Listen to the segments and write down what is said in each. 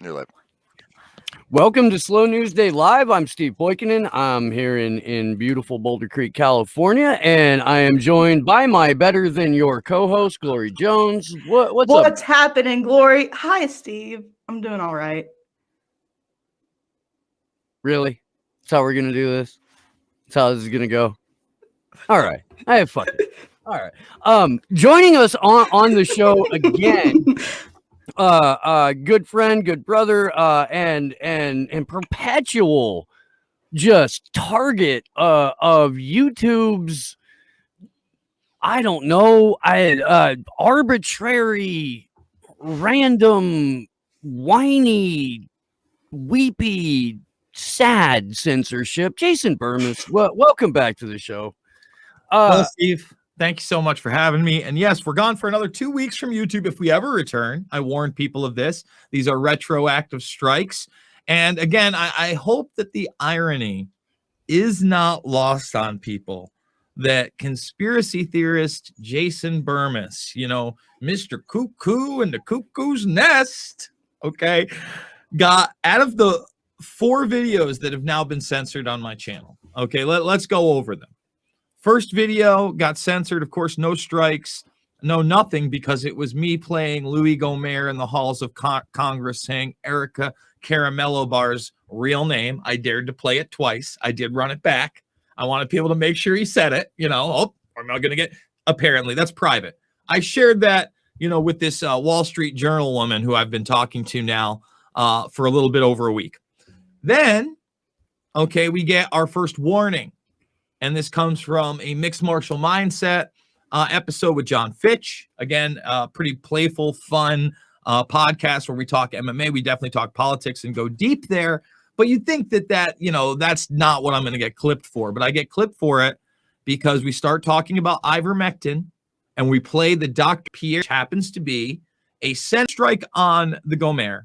You're live. Welcome to Slow News Day Live. I'm Steve Poikinen. I'm here in beautiful Boulder Creek, California, and I am joined by my better than your co-host, Glory Jones. What's up? What's happening, Glory? Hi, Steve. I'm doing all right. Really? That's how we're gonna do this? That's how this is gonna go? All right. Fuck it. All right. Joining us on the show again. Good friend, good brother, and perpetual just target of YouTube's, I don't know, arbitrary, random, whiny, weepy, sad censorship. Jason Bermas, welcome back to the show. Well, Steve, thank you so much for having me. And yes, we're gone for another 2 weeks from YouTube if we ever return. I warned people of this. These are retroactive strikes. And again, I hope that the irony is not lost on people that conspiracy theorist Jason Bermas, Mr. Cuckoo and the Cuckoo's Nest, okay, got out of the 4 videos that have now been censored on my channel. Okay, let's go over them. First video got censored, of course, no strikes, no nothing, because it was me playing Louis Gohmert in the halls of Congress saying Erica Caramello Bar's real name. I dared to play it twice. I did run it back. I wanted people to make sure he said it, oh, I'm not going to get, apparently that's private. I shared that, with this Wall Street Journal woman who I've been talking to now for a little bit over a week. Then, okay, we get our first warning. And this comes from a Mixed Martial Mindset episode with John Fitch. Again, pretty playful, fun podcast where we talk MMA. We definitely talk politics and go deep there. But you'd think that that's not what I'm going to get clipped for. But I get clipped for it because we start talking about ivermectin and we play the Dr. Pierre, which happens to be a censor strike on the Gohmert.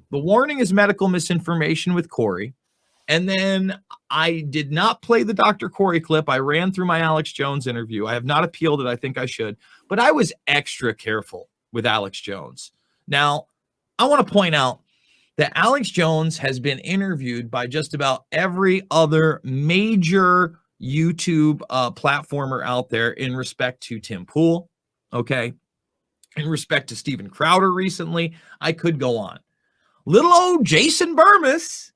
The warning is medical misinformation with Corey. And then I did not play the Dr. Corey clip. I ran through my Alex Jones interview. I have not appealed it. I think I should. But I was extra careful with Alex Jones. Now, I want to point out that Alex Jones has been interviewed by just about every other major YouTube platformer out there in respect to Tim Pool, okay? In respect to Steven Crowder recently. I could go on. Little old Jason Bermas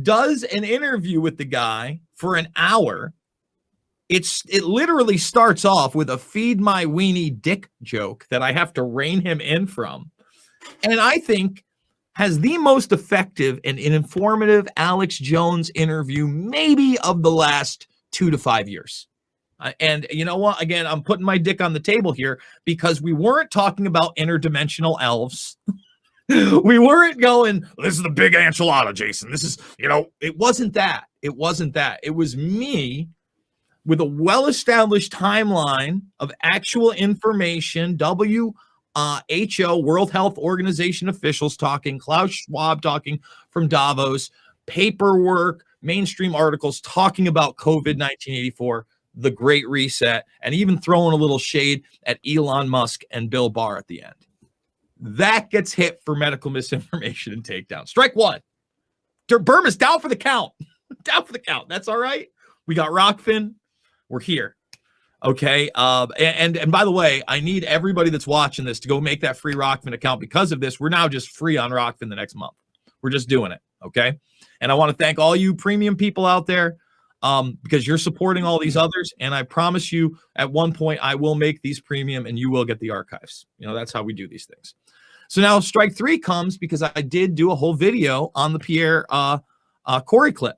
does an interview with the guy for an hour. It literally starts off with a feed my weenie dick joke that I have to rein him in from. And I think has the most effective and informative Alex Jones interview maybe of the last 2 to 5 years. And you know what? Again, I'm putting my dick on the table here because we weren't talking about interdimensional elves. We weren't going, this is the big enchilada, Jason. This is, it wasn't that. It wasn't that. It was me with a well-established timeline of actual information, WHO, World Health Organization officials talking, Klaus Schwab talking from Davos, paperwork, mainstream articles talking about COVID-1984, the Great Reset, and even throwing a little shade at Elon Musk and Bill Barr at the end. That gets hit for medical misinformation and takedown. Strike 1. Bermas down for the count. Down for the count. That's all right. We got Rockfin. We're here. Okay. And by the way, I need everybody that's watching this to go make that free Rockfin account. Because of this, we're now just free on Rockfin the next month. We're just doing it. Okay. And I want to thank all you premium people out there because you're supporting all these others. And I promise you at one point, I will make these premium and you will get the archives. That's how we do these things. So now strike 3 comes because I did do a whole video on the Pierre Corey clip.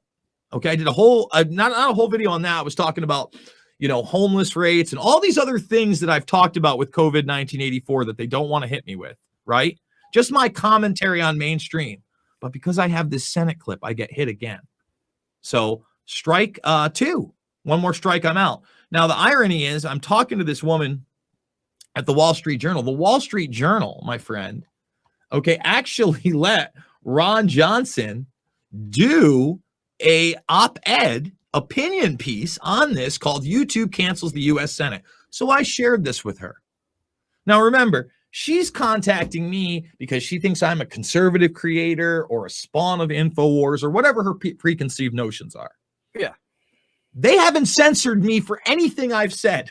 Okay, I did a whole, not a whole video on that. I was talking about, homeless rates and all these other things that I've talked about with COVID-1984 that they don't want to hit me with, right? Just my commentary on mainstream. But because I have this Senate clip, I get hit again. So strike 2. One more strike, I'm out. Now, the irony is I'm talking to this woman at the Wall Street Journal. The Wall Street Journal, my friend, okay, actually let Ron Johnson do a op-ed opinion piece on this called YouTube Cancels the U.S. Senate. So I shared this with her. Now, remember, She's contacting me because she thinks I'm a conservative creator or a spawn of InfoWars or whatever her preconceived notions are. Yeah. They haven't censored me for anything I've said.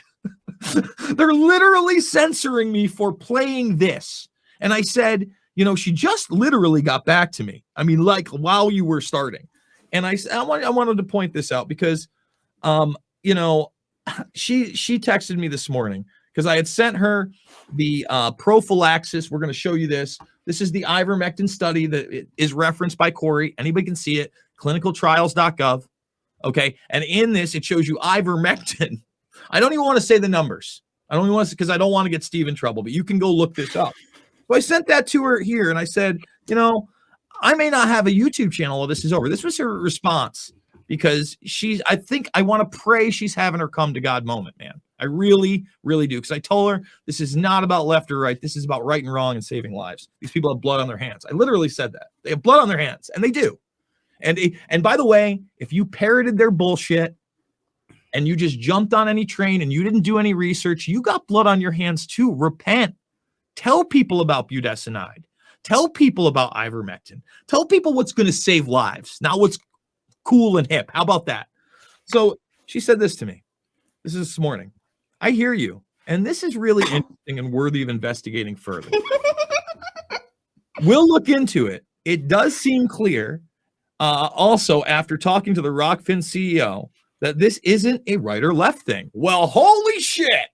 They're literally censoring me for playing this. And I said, you know, she just literally got back to me. I mean, like while you were starting. And I wanted to point this out because, you know, she texted me this morning because I had sent her the prophylaxis. We're going to show you this. This is the ivermectin study that is referenced by Corey. Anybody can see it. Clinicaltrials.gov. Okay. And in this, it shows you ivermectin. I don't even want to say the numbers. I don't even want to, because I don't want to get Steve in trouble, but you can go look this up. So I sent that to her here and I said, you know, I may not have a YouTube channel while this is over. This was her response because I want to pray she's having her come to God moment, man. I really, really do. Because I told her this is not about left or right. This is about right and wrong and saving lives. These people have blood on their hands. I literally said that. They have blood on their hands, and they do. And by the way, if you parroted their bullshit and you just jumped on any train and you didn't do any research, you got blood on your hands too. Repent. Tell people about budesonide. Tell people about ivermectin. Tell people what's going to save lives, not what's cool and hip. How about that? So she said this to me. This is this morning. I hear you. And this is really interesting and worthy of investigating further. We'll look into it. It does seem clear, also after talking to the Rockfin CEO, that this isn't a right or left thing. Well, holy shit.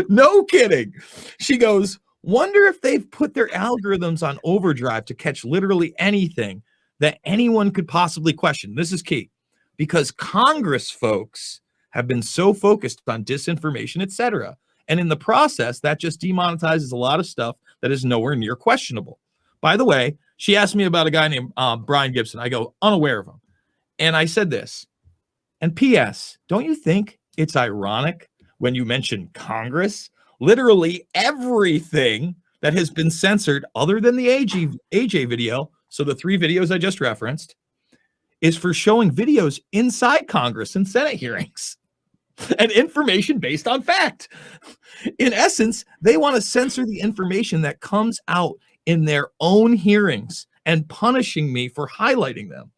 No kidding. She goes, wonder if they've put their algorithms on overdrive to catch literally anything that anyone could possibly question. This is key because Congress folks have been so focused on disinformation, etc. And in the process, that just demonetizes a lot of stuff that is nowhere near questionable. By the way, she asked me about a guy named Brian Gibson. I go, unaware of him. And I said this, and P.S., don't you think it's ironic when you mention Congress? Literally everything that has been censored other than the AJ video, so the 3 videos I just referenced, is for showing videos inside Congress and Senate hearings and information based on fact. In essence, they want to censor the information that comes out in their own hearings and punishing me for highlighting them.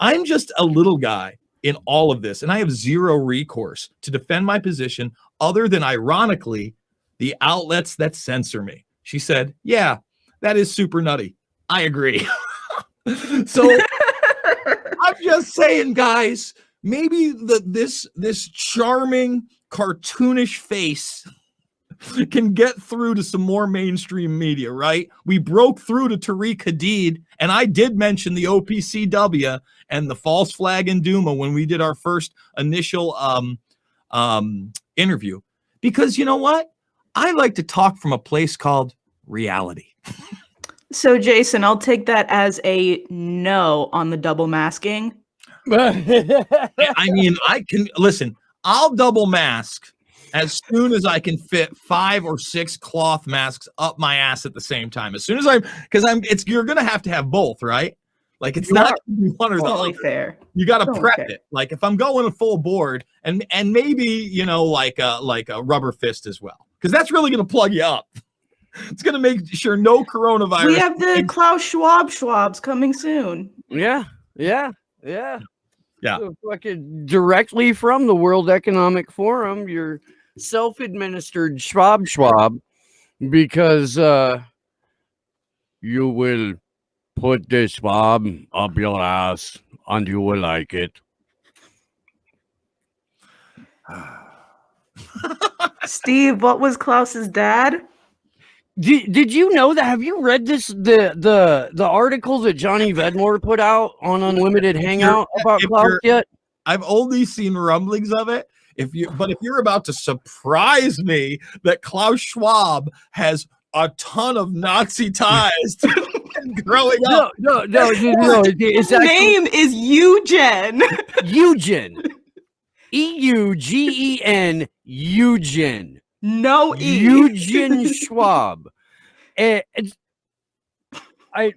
I'm just a little guy in all of this, and I have zero recourse to defend my position other than, ironically, the outlets that censor me. She said, yeah, that is super nutty. I agree. So I'm just saying, guys, maybe this charming, cartoonish face can get through to some more mainstream media, right? We broke through to Tariq Hadid, and I did mention the OPCW and the false flag in Duma when we did our first initial interview. Because you know what? I like to talk from a place called reality. So, Jason, I'll take that as a no on the double masking. I mean, I can listen. I'll double mask as soon as I can fit 5 or 6 cloth masks up my ass at the same time. As soon as you're gonna have to have both, right? Like it's not one or the other. Fair. You got to prep it. Like if I'm going a full board, and maybe you know like a rubber fist as well, because that's really gonna plug you up. It's gonna make sure no coronavirus. We have the Klaus Schwabs coming soon. Yeah. Yeah. So fucking directly from the World Economic Forum, your self-administered Schwab, because you will put the swab up your ass and you will like it. Steve, what was Klaus's dad? Did you know that? Have you read this the article that Johnny Vedmore put out on Unlimited Hangout about Klaus yet? I've only seen rumblings of it. If you're about to surprise me that Klaus Schwab has a ton of Nazi ties growing up. No. It's His name is Eugen. Eugen. EUGEN. Eugen. No E. Eugen Schwab.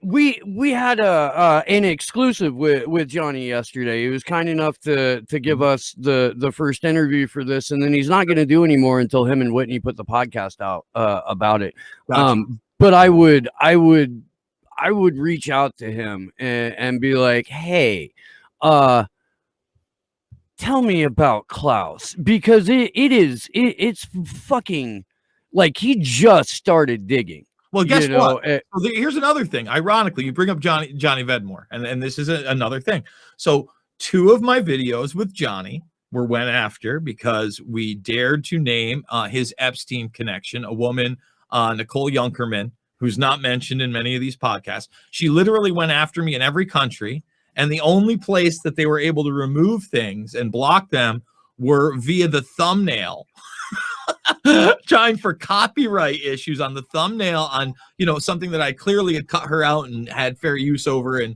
we had an exclusive with Johnny yesterday. He was kind enough to give us the first interview for this, and then he's not going to do any more until him and Whitney put the podcast out about it. Gotcha. But I would reach out to him and be like, hey, tell me about Klaus, because it's fucking like he just started digging. Well, guess what? Here's another thing. Ironically, you bring up Johnny Vedmore, and this is another thing. So 2 of my videos with Johnny went after because we dared to name his Epstein connection, a woman, Nicole Junkerman, who's not mentioned in many of these podcasts. She literally went after me in every country, and the only place that they were able to remove things and block them were via the thumbnail. Trying for copyright issues on the thumbnail on, something that I clearly had cut her out and had fair use over, and,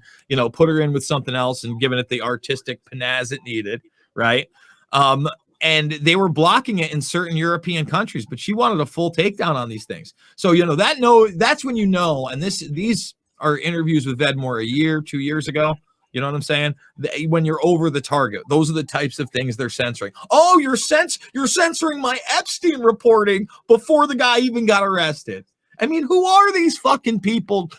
put her in with something else and given it the artistic panache it needed. Right. And they were blocking it in certain European countries, but she wanted a full takedown on these things. So, that's when and these are interviews with Vedmore a year, 2 years ago. You know what I'm saying? When you're over the target, those are the types of things they're censoring. Oh, you're censoring my Epstein reporting before the guy even got arrested. I mean, who are these fucking people?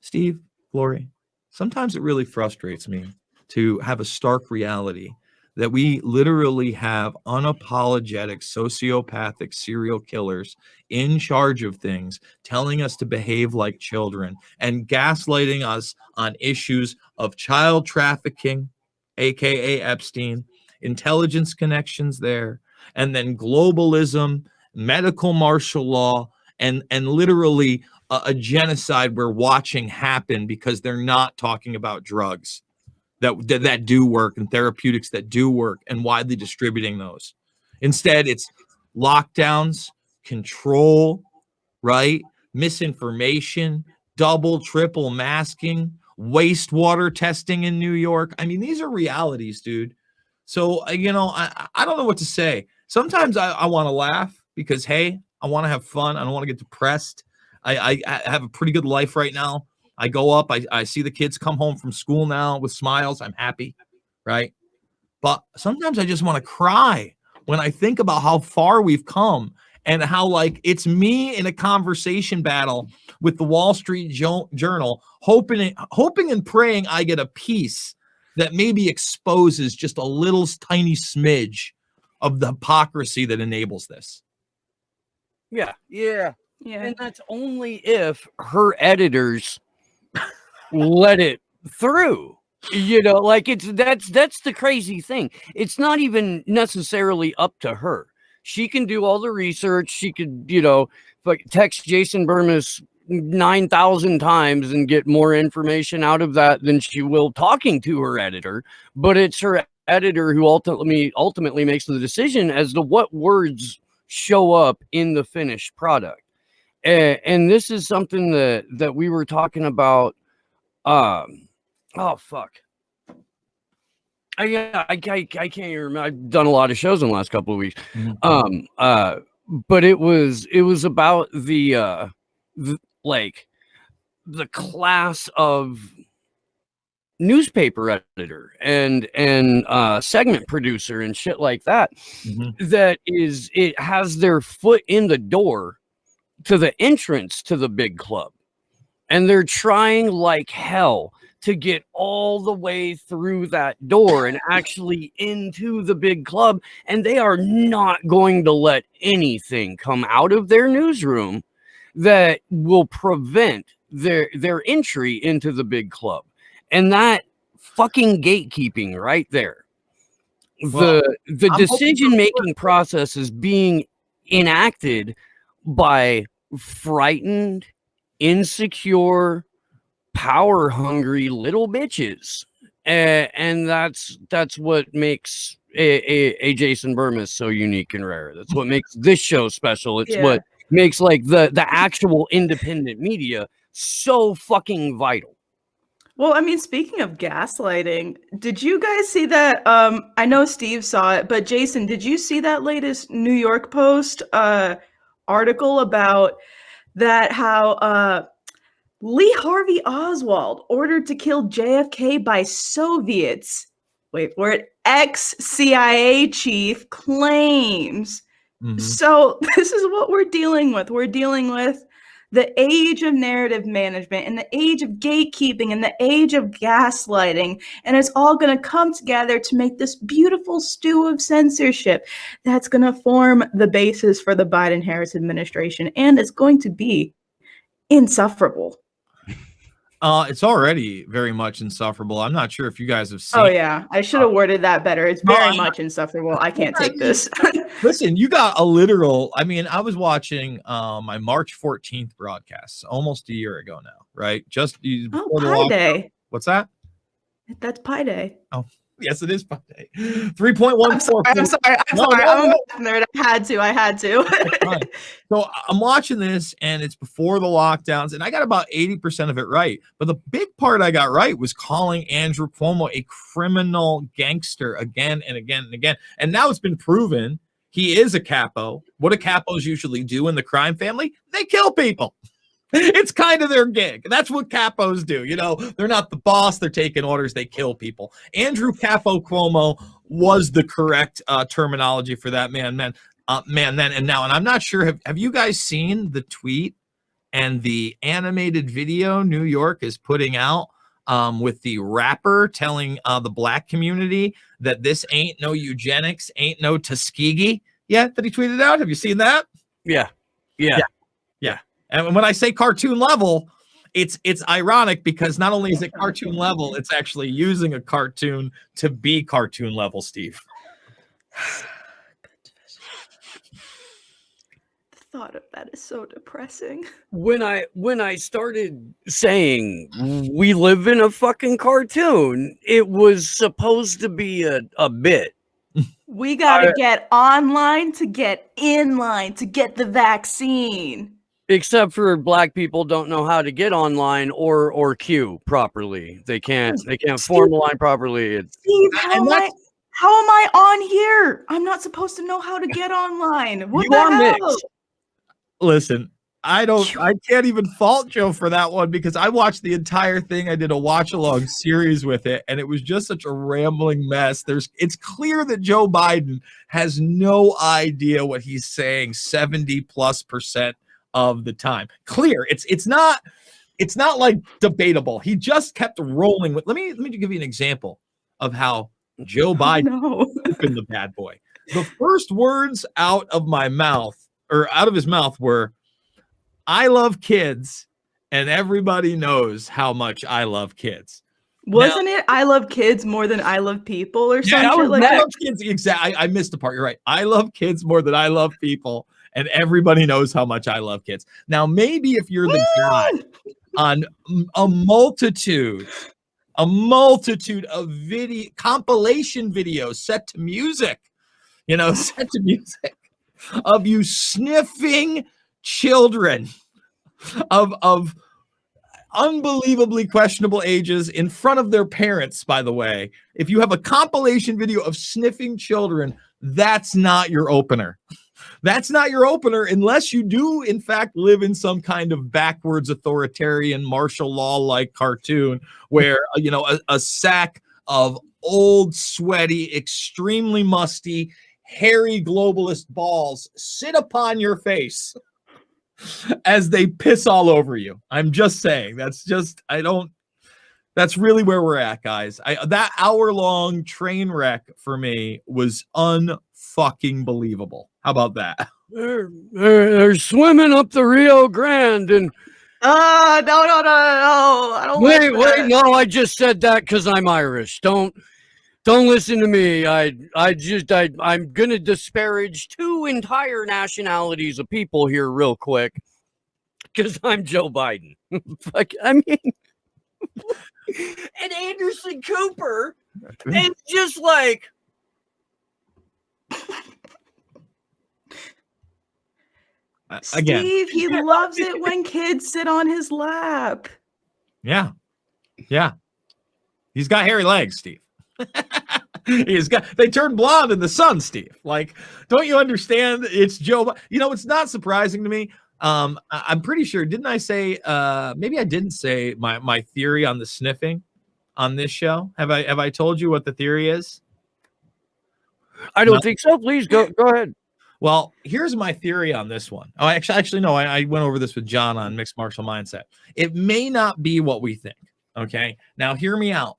Steve, Lori, sometimes it really frustrates me to have a stark reality that we literally have unapologetic sociopathic serial killers in charge of things, telling us to behave like children and gaslighting us on issues of child trafficking, aka Epstein, intelligence connections there, and then globalism, medical martial law, and literally a genocide we're watching happen because they're not talking about drugs that do work and therapeutics that do work and widely distributing those. Instead, it's lockdowns, control, right? Misinformation, double, triple masking, wastewater testing in New York. I mean, these are realities, dude. So, I don't know what to say. Sometimes I want to laugh because, hey, I want to have fun. I don't want to get depressed. I have a pretty good life right now. I go up, I see the kids come home from school now with smiles. I'm happy, right? But sometimes I just want to cry when I think about how far we've come and how, like, it's me in a conversation battle with the Wall Street Journal, hoping and praying I get a piece that maybe exposes just a little tiny smidge of the hypocrisy that enables this. Yeah. And that's only if her editors let it through. Like that's the crazy thing. It's not even necessarily up to her. She can do all the research. She could, text Jason Bermas 9,000 times and get more information out of that than she will talking to her editor. But it's her editor who ultimately makes the decision as to what words show up in the finished product. And this is something that we were talking about. Oh fuck. I can't even remember. I've done a lot of shows in the last couple of weeks. Mm-hmm. But it was about the class of newspaper editor and segment producer and shit like that. Mm-hmm. It has their foot in the door to the entrance to the big club, and they're trying like hell to get all the way through that door and actually into the big club, and they are not going to let anything come out of their newsroom that will prevent their entry into the big club. And that fucking gatekeeping right there. Well, the decision-making process is being enacted by frightened, insecure, power-hungry little bitches. And that's what makes a Jason Bermas so unique and rare. That's what makes this show special. It's what makes like the actual independent media so fucking vital. Well, I mean, speaking of gaslighting, did you guys see that? I know Steve saw it, but Jason, did you see that latest New York Post article about that how Lee Harvey Oswald ordered to kill JFK by Soviets. Wait for it. Ex-CIA chief claims. So this is what we're dealing with. We're dealing with the age of narrative management and the age of gatekeeping and the age of gaslighting. And it's all going to come together to make this beautiful stew of censorship that's going to form the basis for the Biden-Harris administration. And it's going to be insufferable. It's already very much insufferable. I'm not sure if you guys have seen. Oh yeah, I should have worded that better. It's very much insufferable. I can't take this. Listen, you got a literal. I mean, I was watching my March 14th broadcast almost a year ago now, right? Just before the Pi Day. What's that? That's Pi Day. Oh, yes, it is Pi Day. 3.14. I'm sorry. I'm a nerd. I had to. So I'm watching this, and it's before the lockdowns, and I got about 80% of it right. But the big part I got right was calling Andrew Cuomo a criminal gangster again and again and again. And now it's been proven he is a capo. What do capos usually do in the crime family? They kill people. It's kind of their gig. That's what capos do. You know, they're not the boss. They're taking orders. They kill people. Andrew Capo Cuomo was the correct terminology for that man then and now. And I'm not sure. Have you guys seen the tweet and the animated video New York is putting out with the rapper telling the black community that this ain't no eugenics, ain't no Tuskegee yet that he tweeted out? Have you seen that? Yeah. And when I say cartoon level, it's ironic because not only is it cartoon level, it's actually using a cartoon to be cartoon level, Steve. The thought of that is so depressing. When I started saying we live in a fucking cartoon, it was supposed to be a bit. We gotta get online to get in line to get the vaccine. Except for black people don't know how to get online or queue properly. They can't form a line properly. Steve, how am I on here? I'm not supposed to know how to get online. What the hell? Listen, I can't even fault Joe for that one because I watched the entire thing. I did a watch along series with it, and it was just such a rambling mess. It's clear that Joe Biden has no idea what he's saying 70+% of the time. Clear. It's not like debatable. He just kept rolling with. Let me give you an example of how Joe Biden opened the bad boy. The first words out of his mouth were, "I love kids, and everybody knows how much I love kids." Wasn't it I love kids more than I love people or something like that? I love kids. Exactly. I missed the part. You're right. I love kids more than I love people. And everybody knows how much I love kids. Now, maybe if you're the guy on a multitude of compilation videos set to music of you sniffing children of unbelievably questionable ages in front of their parents, by the way. If you have a compilation video of sniffing children, that's not your opener. That's not your opener unless you do, in fact, live in some kind of backwards authoritarian martial law-like cartoon where, a sack of old, sweaty, extremely musty, hairy globalist balls sit upon your face as they piss all over you. I'm just saying. That's really where we're at, guys. That hour-long train wreck for me was unfucking believable. How about that? They're swimming up the Rio Grande and no. I don't wait, no, I just said that because I'm Irish. Don't listen to me. I'm gonna disparage two entire nationalities of people here real quick because I'm Joe Biden. And Anderson Cooper is just like again. Steve, he loves it when kids sit on his lap. Yeah. He's got hairy legs, Steve. They turn blonde in the sun, Steve. Like, don't you understand? It's Joe. It's not surprising to me. I'm pretty sure. Didn't I say? Maybe I didn't say my theory on the sniffing on this show. Have I told you what the theory is? I No? don't think so. Please go ahead. Well, here's my theory on this one. Oh, actually, no. I went over this with John on Mixed Martial Mindset. It may not be what we think. Okay, now hear me out.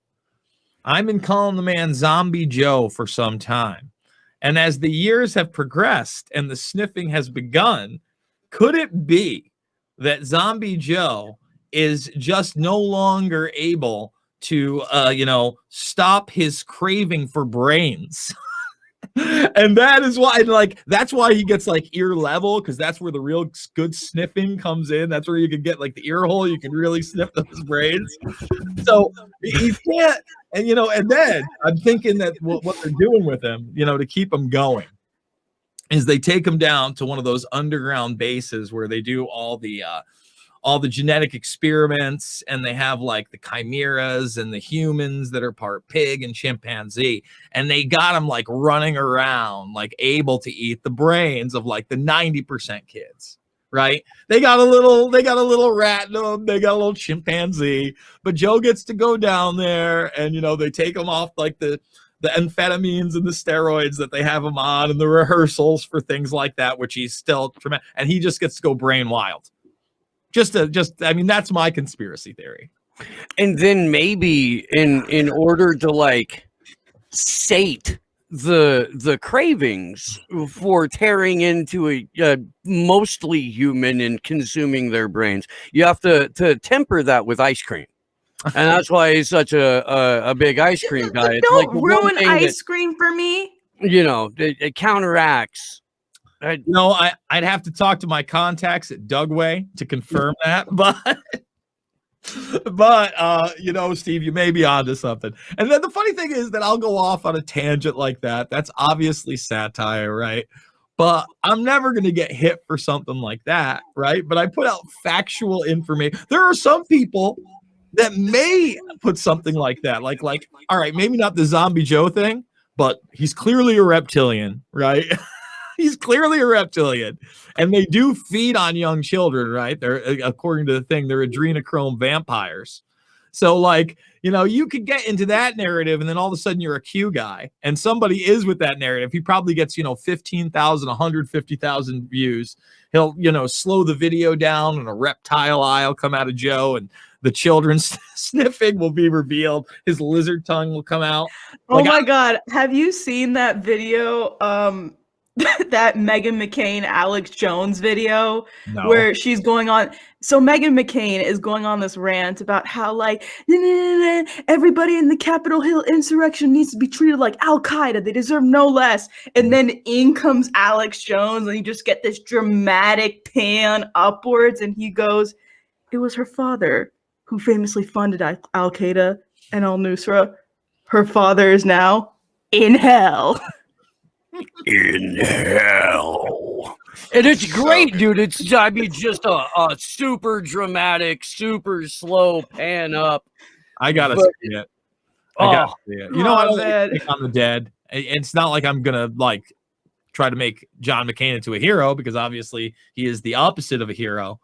I've been calling the man Zombie Joe for some time, and as the years have progressed and the sniffing has begun, could it be that Zombie Joe is just no longer able to, stop his craving for brains? And that is why, like, that's why he gets like ear level, because that's where the real good sniffing comes in. That's where you can get like the ear hole. You can really sniff those brains. So he can't, and then I'm thinking that what they're doing with him, to keep him going, is they take him down to one of those underground bases where they do all the genetic experiments, and they have like the chimeras and the humans that are part pig and chimpanzee, and they got him like running around, like able to eat the brains of like the 90% kids, right? They got a little rat in them, they got a little chimpanzee, but Joe gets to go down there, and they take him off like the amphetamines and the steroids that they have him on, and the rehearsals for things like that, which he's still tremendous, and he just gets to go brain wild. I mean, that's my conspiracy theory. And then maybe in order to like sate the cravings for tearing into a mostly human and consuming their brains, you have to temper that with ice cream. And that's why he's such a big ice cream guy. It's Don't like ruin ice cream for me. It counteracts. I'd have to talk to my contacts at Dugway to confirm that, but Steve, you may be onto something. And then the funny thing is that I'll go off on a tangent like that. That's obviously satire, right? But I'm never going to get hit for something like that, right? But I put out factual information. There are some people that may put something like that, like, all right, maybe not the Zombie Joe thing, but he's clearly a reptilian, right? He's clearly a reptilian, and they do feed on young children, right? They're, according to the thing, they're adrenochrome vampires. So, like, you could get into that narrative, and then all of a sudden you're a Q guy, and somebody is with that narrative. He probably gets, 15,000, 150,000 views. He'll, slow the video down, and a reptile eye will come out of Joe, and the children's sniffing will be revealed. His lizard tongue will come out. Oh my God. Have you seen that video? That Meghan McCain, Alex Jones video where she's going on. So Meghan McCain is going on this rant about how like everybody in the Capitol Hill insurrection needs to be treated like Al-Qaeda. They deserve no less. And then in comes Alex Jones, and you just get this dramatic pan upwards, and he goes, "It was her father who famously funded Al-Qaeda and al-Nusra. Her father is now in hell." In hell. And it's great, dude. It's just a super dramatic, super slow pan up. I gotta see it. I gotta see it. I don't think on the dead. It's not like I'm gonna like try to make John McCain into a hero, because obviously he is the opposite of a hero,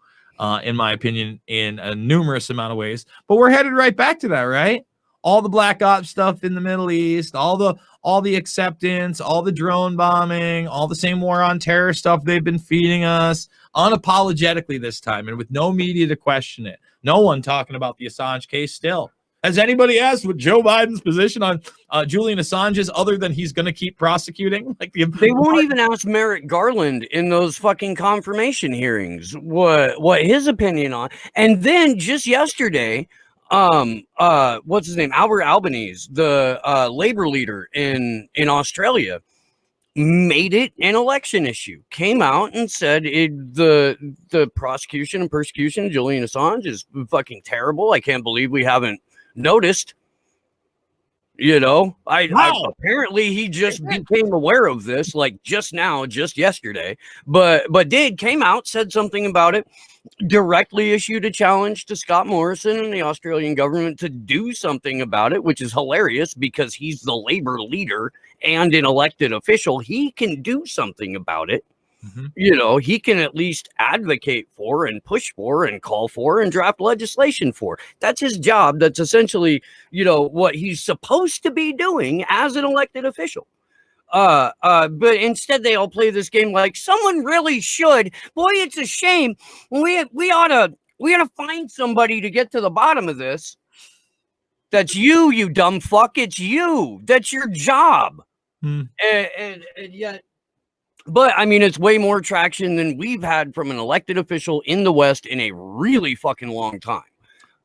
in my opinion, in a numerous amount of ways. But we're headed right back to that, right? All the black ops stuff in the Middle East, all the acceptance, all the drone bombing, all the same war on terror stuff they've been feeding us unapologetically this time, and with no media to question it. No one talking about the Assange case still. Has anybody asked what Joe Biden's position on Julian Assange is, other than he's going to keep prosecuting? Like they won't even ask Merrick Garland in those fucking confirmation hearings what his opinion on. And then just yesterday, what's his name? Albert Albanese, the labor leader in Australia, made it an election issue. Came out and said the prosecution and persecution of Julian Assange is fucking terrible. I can't believe we haven't noticed. Apparently he just became aware of this like just now, just yesterday, but came out, said something about it, directly issued a challenge to Scott Morrison and the Australian government to do something about it, which is hilarious because he's the labor leader and an elected official. He can do something about it. You know, he can at least advocate for and push for and call for and draft legislation for. That's his job. That's essentially, you know, what he's supposed to be doing as an elected official. But instead they all play this game like someone really should. Boy, it's a shame. We ought to find somebody to get to the bottom of this. That's you, you dumb fuck. It's you. That's your job. And yet, but I mean, it's way more traction than we've had from an elected official in the West in a really fucking long time.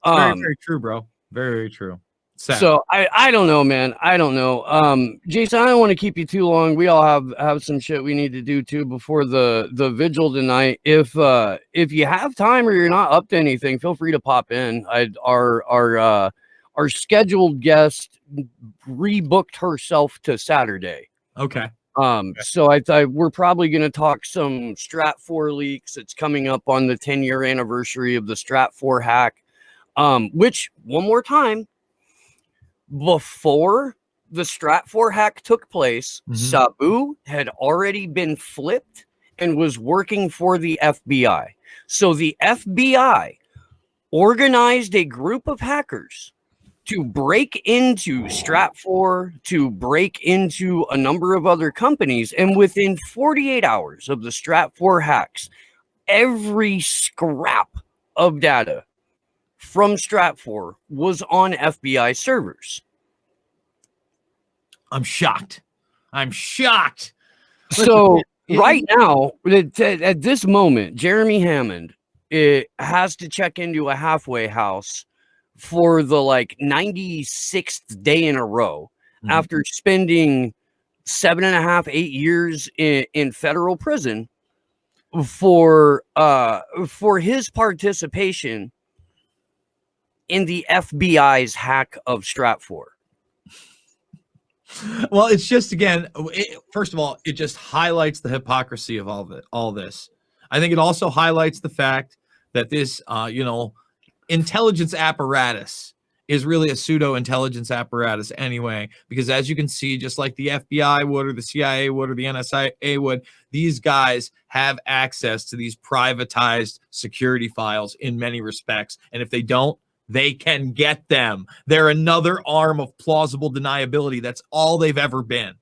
Very true, bro. Very, very true. Sad. So I don't know, man. I don't know. Jason, I don't want to keep you too long. We all have some shit we need to do too before the vigil tonight. If you have time or you're not up to anything, feel free to pop in. Our scheduled guest rebooked herself to Saturday. Okay. So I thought we're probably going to talk some Strat 4 leaks. It's coming up on the 10-year anniversary of the Strat 4 hack. Which, one more time, before the Strat 4 hack took place, Sabu had already been flipped and was working for the FBI. So the FBI organized a group of hackers to break into Strat 4, to break into a number of other companies. And within 48 hours of the Strat 4 hacks, every scrap of data from Strat 4 was on FBI servers. I'm shocked. So right now, at this moment, Jeremy Hammond has to check into a halfway house for the 96th day in a row after spending 7.5, 8 years in federal prison for his participation in the FBI's hack of Strat 4. Well, it's just, again, first of all, it just highlights the hypocrisy of all this. I think it also highlights the fact that this, intelligence apparatus is really a pseudo intelligence apparatus anyway, because as you can see, just like the FBI would or the CIA would or the NSA would, these guys have access to these privatized security files in many respects. And if they don't, they can get them. They're another arm of plausible deniability. That's all they've ever been.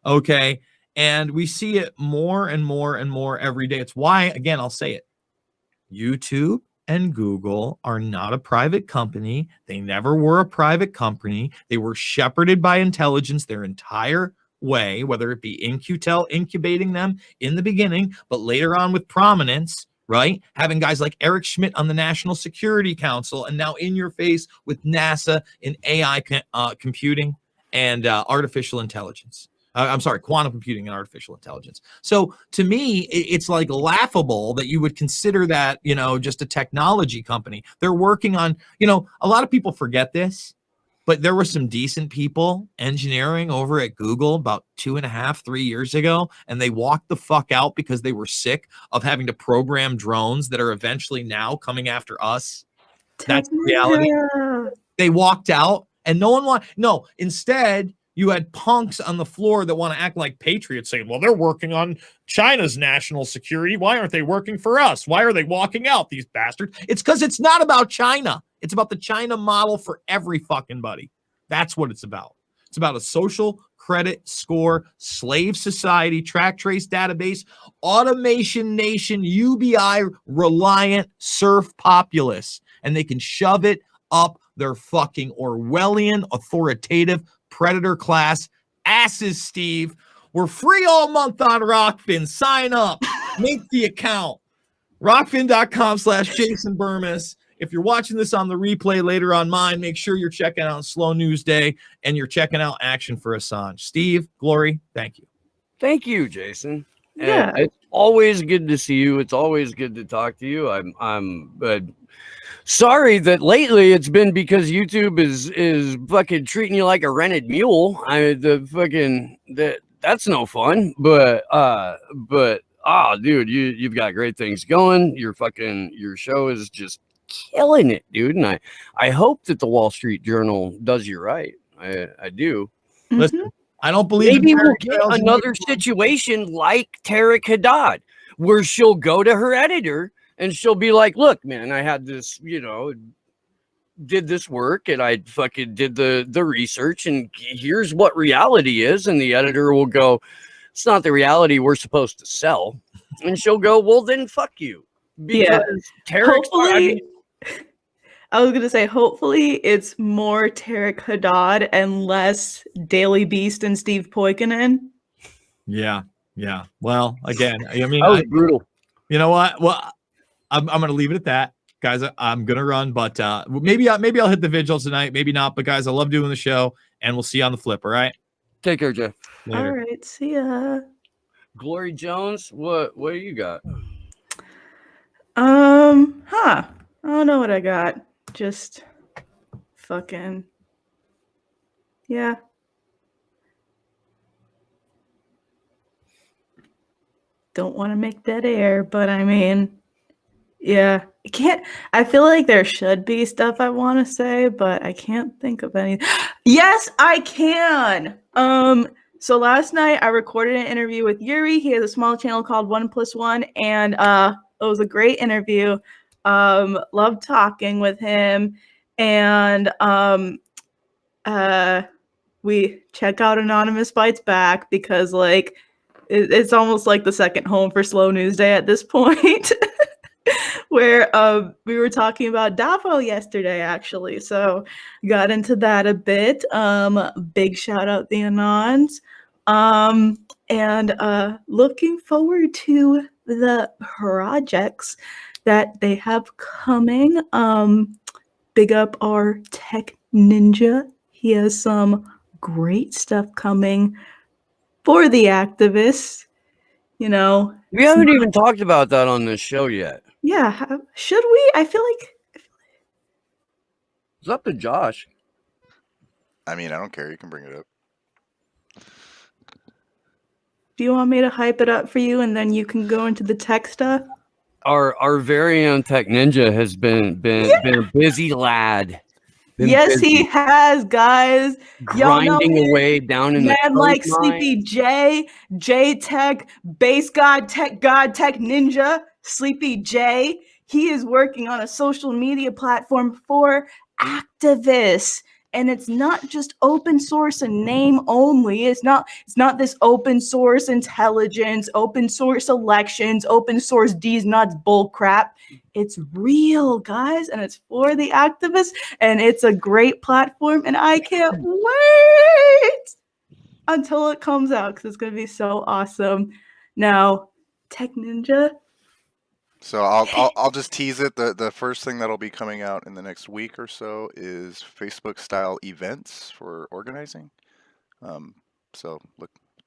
Okay. And we see it more and more and more every day. It's why, again, I'll say it. YouTube and Google are not a private company. They never were a private company. They were shepherded by intelligence their entire way, whether it be In-Q-Tel incubating them in the beginning, but later on with prominence, right? Having guys like Eric Schmidt on the National Security Council, and now in your face with NASA in AI computing and artificial intelligence. Quantum computing and artificial intelligence. So to me, it's like laughable that you would consider that, just a technology company. They're working on, a lot of people forget this, but there were some decent people engineering over at Google about 2.5, 3 years ago, and they walked the fuck out because they were sick of having to program drones that are eventually now coming after us. That's reality. They walked out and instead, you had punks on the floor that want to act like patriots saying, well, they're working on China's national security. Why aren't they working for us? Why are they walking out, these bastards? It's because it's not about China. It's about the China model for every fucking buddy. That's what it's about. It's about a social credit score, slave society, track trace database, automation nation, UBI reliant serf populace. And they can shove it up their fucking Orwellian authoritative predator class asses, Steve. We're free all month on Rockfin. Sign up. Make the account. Rockfin.com/Jason Bermas. If you're watching this on the replay later on mine, make sure you're checking out Slow News Day and you're checking out Action for Assange. Steve, Glory, thank you. Thank you, Jason. Yeah. And it's always good to see you. It's always good to talk to you. I'm sorry that lately it's been because YouTube is fucking treating you like a rented mule. That's no fun. But dude, you've got great things going. Your show is just killing it, dude. And I hope that the Wall Street Journal does you right. I do. Listen, I don't believe maybe in we'll fairy get tales and another situation like Tarek Haddad, where she'll go to her editor and she'll be like, look, man, I had this, did this work and I fucking did the research and here's what reality is. And the editor will go, it's not the reality we're supposed to sell. And she'll go, well, then fuck you. Because Tarek's, Hopefully, I was gonna say, hopefully it's more Tarek Haddad and less Daily Beast and Steve Poikonen. Yeah. Well, again, I mean, that was brutal. You know what? Well, I'm gonna leave it at that, guys. I'm gonna run, but maybe I'll hit the vigil tonight, maybe not. But guys, I love doing the show, and we'll see you on the flip. All right. Take care, Jeff. Later. All right, see ya. Glory Jones, what do you got? I don't know what I got. Just fucking, yeah. Don't want to make dead air, but I mean, yeah. I feel like there should be stuff I want to say, but I can't think of any. Yes, I can. So last night I recorded an interview with Yuri. He has a small channel called 1+1, and it was a great interview. Loved talking with him, and we check out Anonymous Bites Back because like it's almost like the second home for Slow News Day at this point. Where we were talking about Davo yesterday, actually. So got into that a bit. Big shout out the Anons. And looking forward to the projects that they have coming. Big up our tech ninja. He has some great stuff coming for the activists. You know, We haven't even talked about that on this show yet. yeah, should we? I feel like It's up to Josh. I mean, I don't care. You can bring it up. do you want me to hype it up for you and then you can go into the tech stuff? Our very own Tech Ninja has been a busy lad. Yes, he has, guys. Grinding away down in the man like coal mine. Sleepy J Tech, Base God, Tech Ninja, Sleepy J. He is working on a social media platform for activists. And it's not just open source and name only. It's not this open source intelligence, open source elections, open source D's nuts bull crap. It's real, guys, and it's for the activists, and it's a great platform, and I can't wait until it comes out because it's going to be so awesome. Now, Tech Ninja. So I'll just tease it. The first thing that'll be coming out in the next week or so is Facebook style events for organizing. So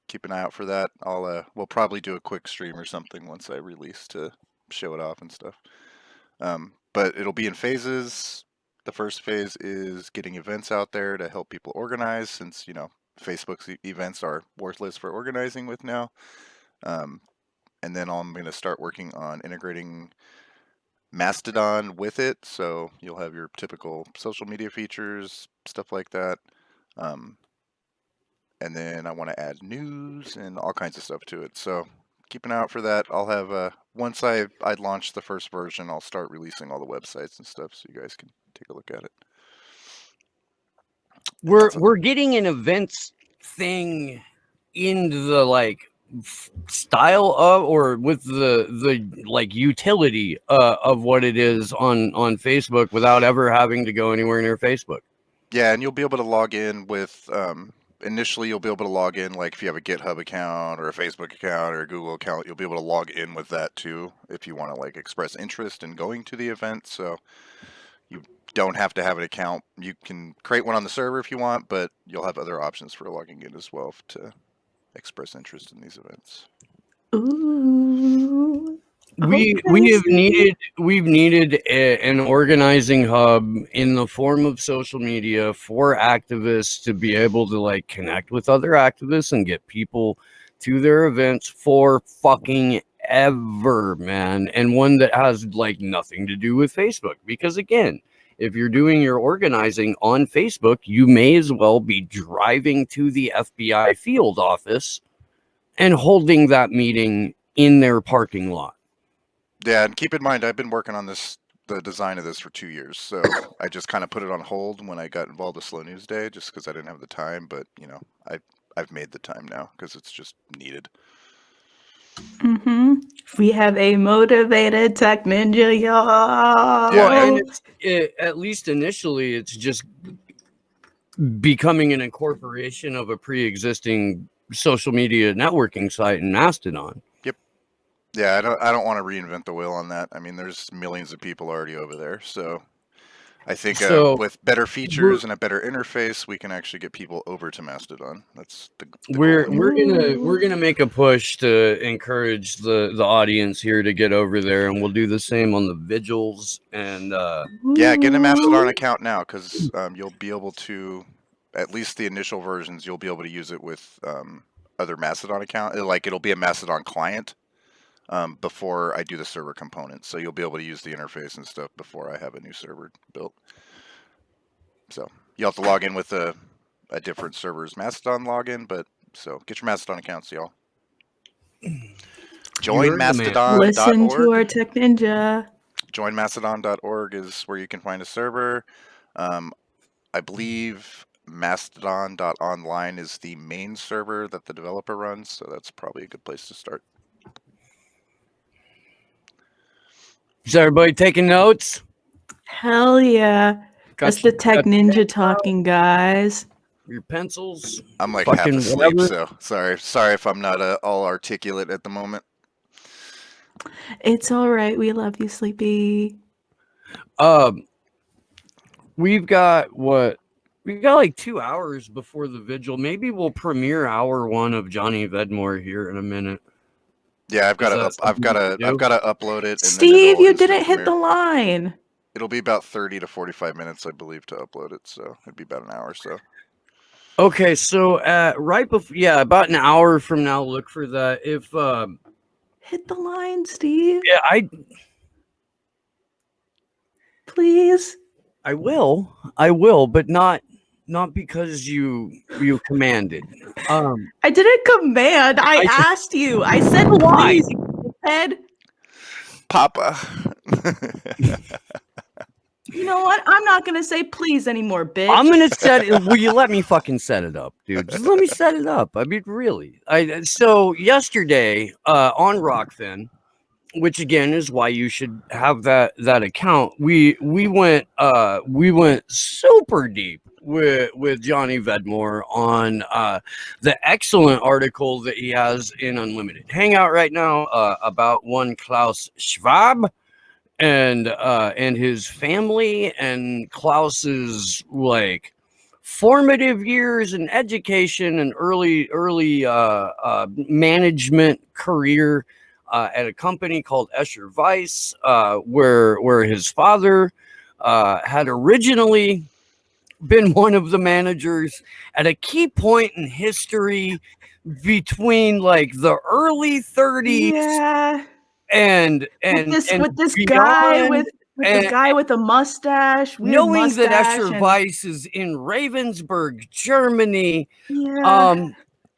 keep an eye out for that. We'll probably do a quick stream or something once I release to show it off and stuff. But it'll be in phases. The first phase is getting events out there to help people organize, since Facebook's events are worthless for organizing with now. And then I'm going to start working on integrating Mastodon with it, so you'll have your typical social media features, stuff like that. And then I want to add news and all kinds of stuff to it. So keep an eye out for that. I'll have once I launch the first version, I'll start releasing all the websites and stuff, so you guys can take a look at it. We're getting an events thing into the style of, or with the utility of what it is on Facebook without ever having to go anywhere near Facebook. Yeah, and you'll be able to log in with initially you'll be able to log in, like if you have a GitHub account or a Facebook account or a Google account, you'll be able to log in with that too if you want to express interest in going to the event. So you don't have to have an account. You can create one on the server if you want, but you'll have other options for logging in as well to express interest in these events. Ooh. We've needed an organizing hub in the form of social media for activists to be able to connect with other activists and get people to their events for fucking ever, man. And one that has nothing to do with Facebook, because again, if you're doing your organizing on Facebook, you may as well be driving to the FBI field office and holding that meeting in their parking lot. Yeah, and keep in mind, I've been working on the design of this for 2 years, so I just kind of put it on hold when I got involved with Slow News Day, just because I didn't have the time. But I've made the time now because it's just needed. Mm-hmm. We have a motivated tech ninja, y'all. Well, Yeah. and at least initially, it's just becoming an incorporation of a pre-existing social media networking site in Mastodon. Yeah, I don't want to reinvent the wheel on that. I mean, there's millions of people already over there, so I think So with better features and a better interface, we can actually get people over to Mastodon. That's the we're goal. we're gonna make a push to encourage the audience here to get over there, and we'll do the same on the vigils. And Yeah, get a Mastodon account now, because you'll be able to, at least the initial versions, you'll be able to use it with other Mastodon account. It'll be a Mastodon client before I do the server components. So you'll be able to use the interface and stuff before I have a new server built. So you'll have to log in with a different server's Mastodon login, but so get your Mastodon accounts, y'all. Join Mastodon.org. Listen to our tech ninja. Joinmastodon.org is where you can find a server. I believe Mastodon.online is the main server that the developer runs, so that's probably a good place to start. is everybody taking notes? Hell yeah. That's the tech ninja talking, guys. Your pencils. I'm like half fucking asleep, whatever. so sorry if I'm not all articulate at the moment. It's all right. We love you, Sleepy. We've got like 2 hours before the vigil. Maybe we'll premiere hour 1 of Johnny Vedmore here in a minute. Yeah, I've got to Is that something you can do? upload it. And Steve, then you it'll didn't hit the premiere. line. It'll be about 30 to 45 minutes, I believe, to upload it. So it'd be about an hour or so. Okay, so right before, about an hour from now, look for that. If Hit the line, Steve. yeah, Please. I will, but not because you commanded. I didn't command. I asked you. I said Why? please, head. Papa. You know what? I'm not gonna say please anymore, bitch. I'm gonna set it. Will you let me fucking set it up, dude? Just let me set it up. I mean, really. So yesterday on Rockfin, which again is why you should have that account. We went super deep with Johnny Vedmore on the excellent article that he has in Unlimited Hangout right now about one Klaus Schwab and his family and Klaus's like formative years in education and early management career at a company called Escher Weiss, where his father had originally been one of the managers at a key point in history between like the early 30s. Yeah. And with this beyond, guy with a mustache, knowing mustache, that Escher Weiss is in Ravensburg, Germany. Yeah.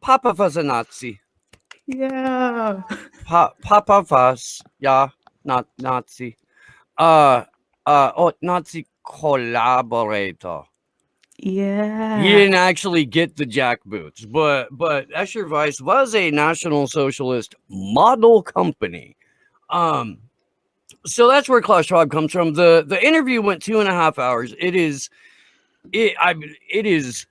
Papa was a Nazi. Yeah. Papa was, yeah, not Nazi. Nazi collaborator. Yeah. He didn't actually get the jackboots, but Escher Weiss was a National Socialist model company. So that's where Klaus Schwab comes from. The interview went 2.5 hours. It is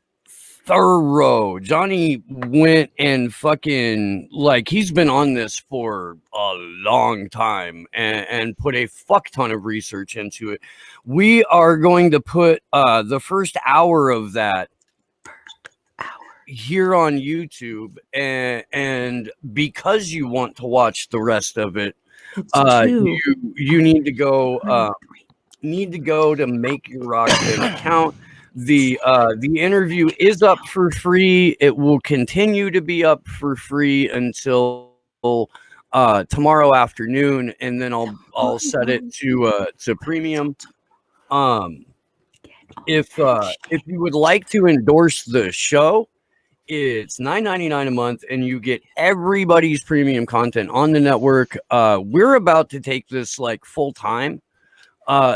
thorough. Johnny went and fucking like he's been on this for a long time and put a fuck ton of research into it. We are going to put the first hour of that here on YouTube, and because you want to watch the rest of it, you need to go to make your Rockfin account. The interview is up for free. It will continue to be up for free until tomorrow afternoon, and then I'll set it to premium. if you would like to endorse the show, it's $9.99 a month, and you get everybody's premium content on the network. We're about to take this like full time.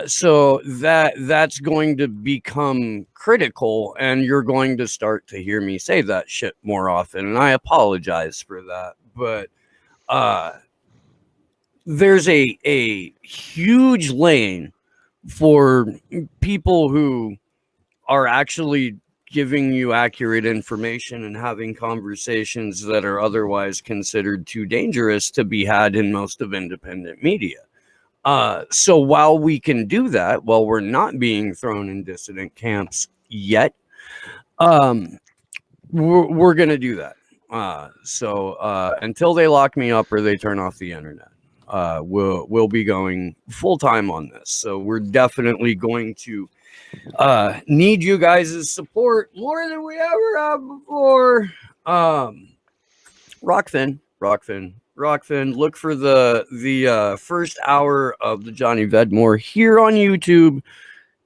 So that's going to become critical, and you're going to start to hear me say that shit more often, and I apologize for that. But there's a huge lane for people who are actually giving you accurate information and having conversations that are otherwise considered too dangerous to be had in most of independent media. So while we can do that, while we're not being thrown in dissident camps yet, we're going to do that. So until they lock me up or they turn off the internet, we'll be going full time on this. So we're definitely going to need you guys' support more than we ever have before. Rockfin. Look for the first hour of the Johnny Vedmore here on YouTube,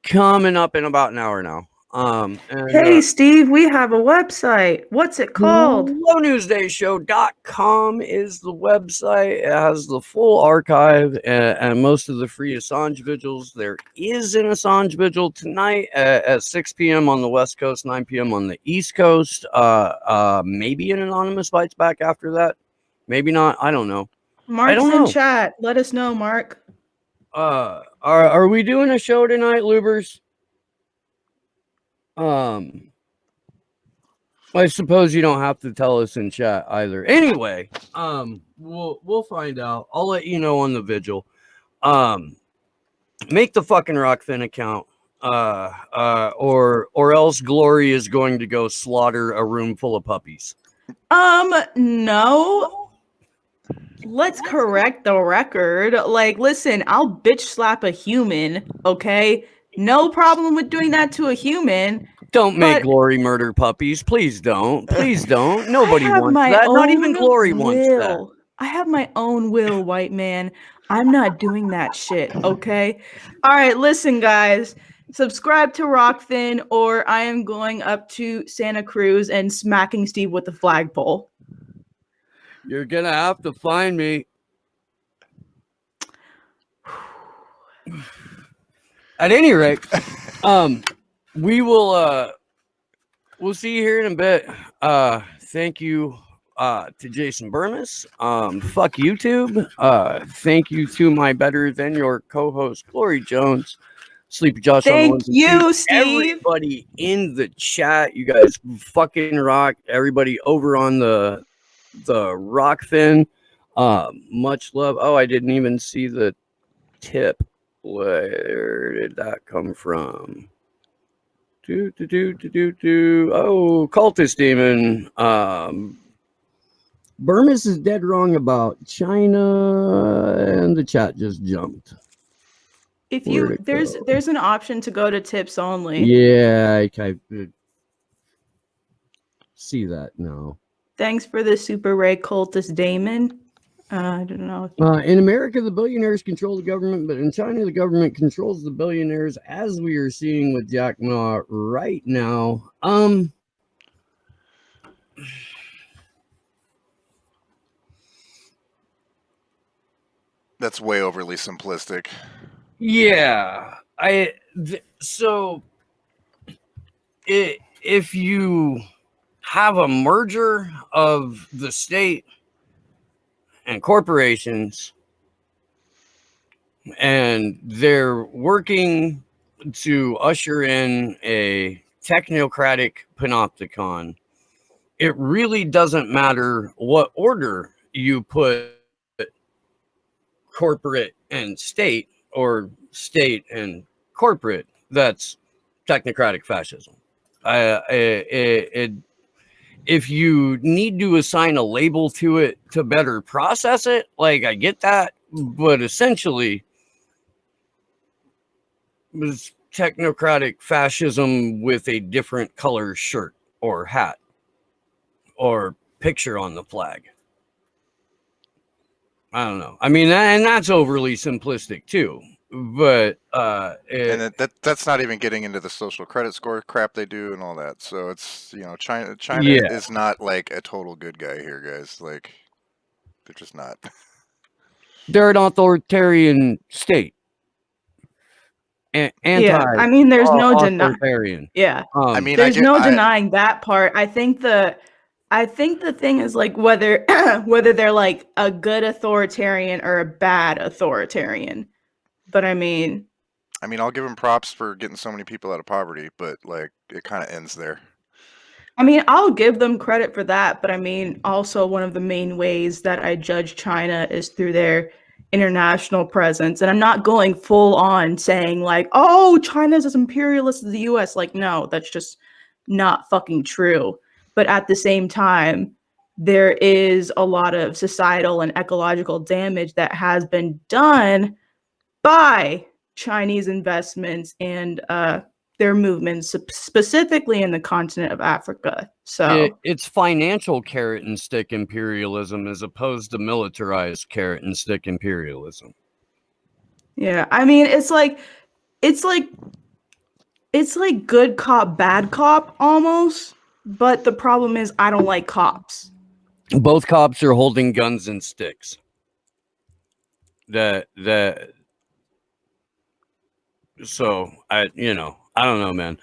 coming up in about an hour now. And, Hey, Steve, we have a website. What's it called? LowNewsDayShow.com is the website. It has the full archive and most of the free Assange vigils. There is an Assange vigil tonight at 6 p.m. on the West Coast, 9 p.m. on the East Coast. Maybe an Anonymous bites back after that. Maybe not. I don't know. Mark's in chat. Let us know, Mark. Are we doing a show tonight, Lubers? I suppose you don't have to tell us in chat either. Anyway, we'll find out. I'll let you know on the vigil. Make the fucking Rockfin account. Or else Glory is going to go slaughter a room full of puppies. No. Let's correct the record. Like, listen, I'll bitch slap a human, okay? No problem with doing that to a human. Don't make Glory murder puppies. Please don't. Please don't. Nobody wants that. Not even Glory wants that. I have my own will, white man. I'm not doing that shit, okay? All right, listen, guys. Subscribe to Rockfin, or I am going up to Santa Cruz and smacking Steve with the flagpole. You're gonna have to find me. At any rate, we will we'll see you here in a bit. Thank you to Jason Bermas. Fuck YouTube. Thank you to my better than your co-host Glory Jones. Sleepy Josh. Thank you, Steve. Everybody in the chat, you guys fucking rock. Everybody over on the Rockfin, much love. Oh, I didn't even see the tip. Where did that come from? Oh, cultist demon. Bermas is dead wrong about China, and the chat just jumped. If you there's an option to go to tips only. Yeah, I see that now. Thanks for the Super Ray cultist Damon. I don't know. In America, the billionaires control the government, but in China, the government controls the billionaires, as we are seeing with Jack Ma right now. That's way overly simplistic. Yeah, if you have a merger of the state and corporations, and they're working to usher in a technocratic panopticon, it really doesn't matter what order you put corporate and state, or state and corporate. That's technocratic fascism. If you need to assign a label to it to better process it, like, I get that, but essentially it's technocratic fascism with a different color shirt or hat or picture on the flag. I don't know. I mean, and that's overly simplistic too. but And that's not even getting into the social credit score crap they do and all that. So it's China Yeah. is not like a total good guy here, guys. Like they're just not. They're an authoritarian state. Yeah, I mean, there's no authoritarian. Yeah, I mean, there's no denying that part. I think the thing is like whether whether they're like a good authoritarian or a bad authoritarian. But I mean, I'll give them props for getting so many people out of poverty, but like it kind of ends there. I mean, I'll give them credit for that, but I mean, also one of the main ways that I judge China is through their international presence. And I'm not going full on saying like, oh, China's as imperialist as the US. Like, no, that's just not fucking true. But at the same time, there is a lot of societal and ecological damage that has been done by Chinese investments and their movements, specifically in the continent of Africa. So it's financial carrot and stick imperialism as opposed to militarized carrot and stick imperialism. Yeah, I mean, it's like good cop, bad cop almost. But the problem is, I don't like cops. Both cops are holding guns and sticks. So I don't know, man.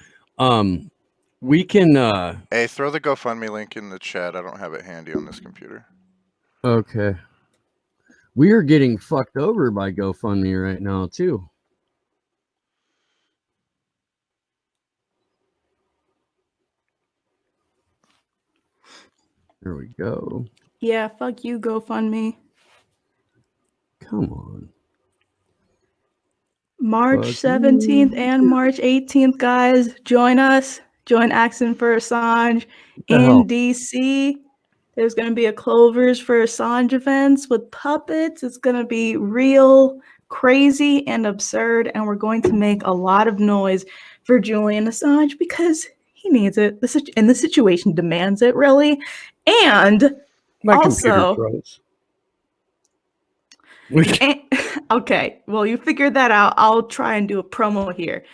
We can Hey, throw the GoFundMe link in the chat. I don't have it handy on this computer. Okay. We are getting fucked over by GoFundMe right now too. There we go. Yeah, fuck you, GoFundMe. Come on. March 17th and March 18th, guys. Join us. Join Action for Assange in DC. There's going to be a Clovers for Assange events with puppets. It's going to be real crazy and absurd. And we're going to make a lot of noise for Julian Assange because he needs it. And the situation demands it, really. And my also, computer froze. Okay, well, you figured that out. I'll try and do a promo here.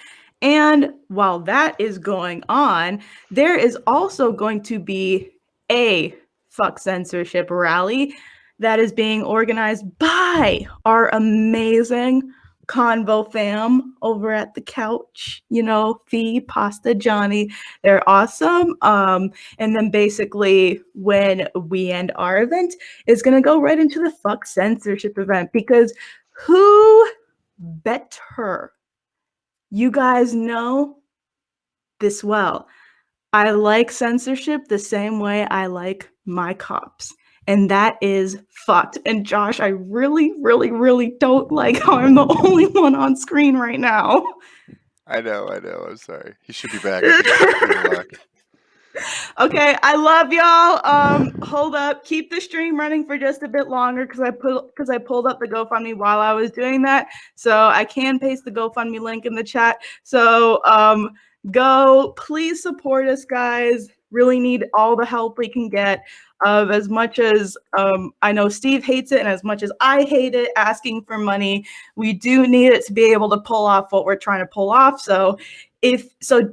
And while that is going on, there is also going to be a fuck censorship rally that is being organized by our amazing Convo fam over at the couch, Fee, Pasta, Johnny. They're awesome. And then basically when we end our event, it's going to go right into the fuck censorship event because who better? You guys know this well. I like censorship the same way I like my cops. And that is fucked. And Josh, I really, really, really don't like how I'm the only one on screen right now. I know. I'm sorry. He should be back. I think it's computer lock. Okay, I love y'all. Hold up, keep the stream running for just a bit longer because I pulled up the GoFundMe while I was doing that. So I can paste the GoFundMe link in the chat. So go, please support us, guys. Really need all the help we can get. As much as I know Steve hates it, and as much as I hate it, asking for money, we do need it to be able to pull off what we're trying to pull off. So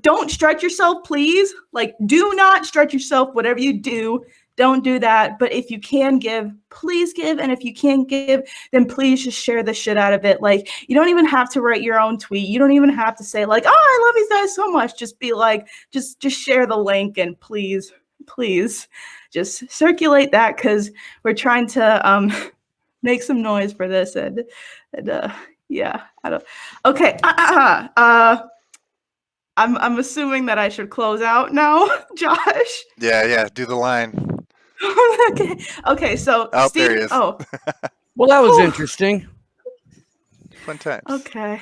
don't stretch yourself, please. Like, do not stretch yourself. Whatever you do, don't do that. But if you can give, please give. And if you can't give, then please just share the shit out of it. Like, you don't even have to write your own tweet. You don't even have to say like, oh, I love these guys so much. Just be like, just share the link and please just circulate that because we're trying to make some noise for this. And yeah, I don't. Okay. I'm assuming that I should close out now, Josh. Yeah. Do the line. Okay. So Steve, there he is. Oh, well, that was interesting. Fun times. Okay.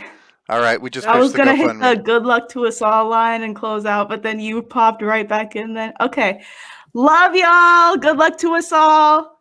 All right, we just. I was gonna hit the good luck to us all line and close out, but then you popped right back in. Then okay, love y'all. Good luck to us all.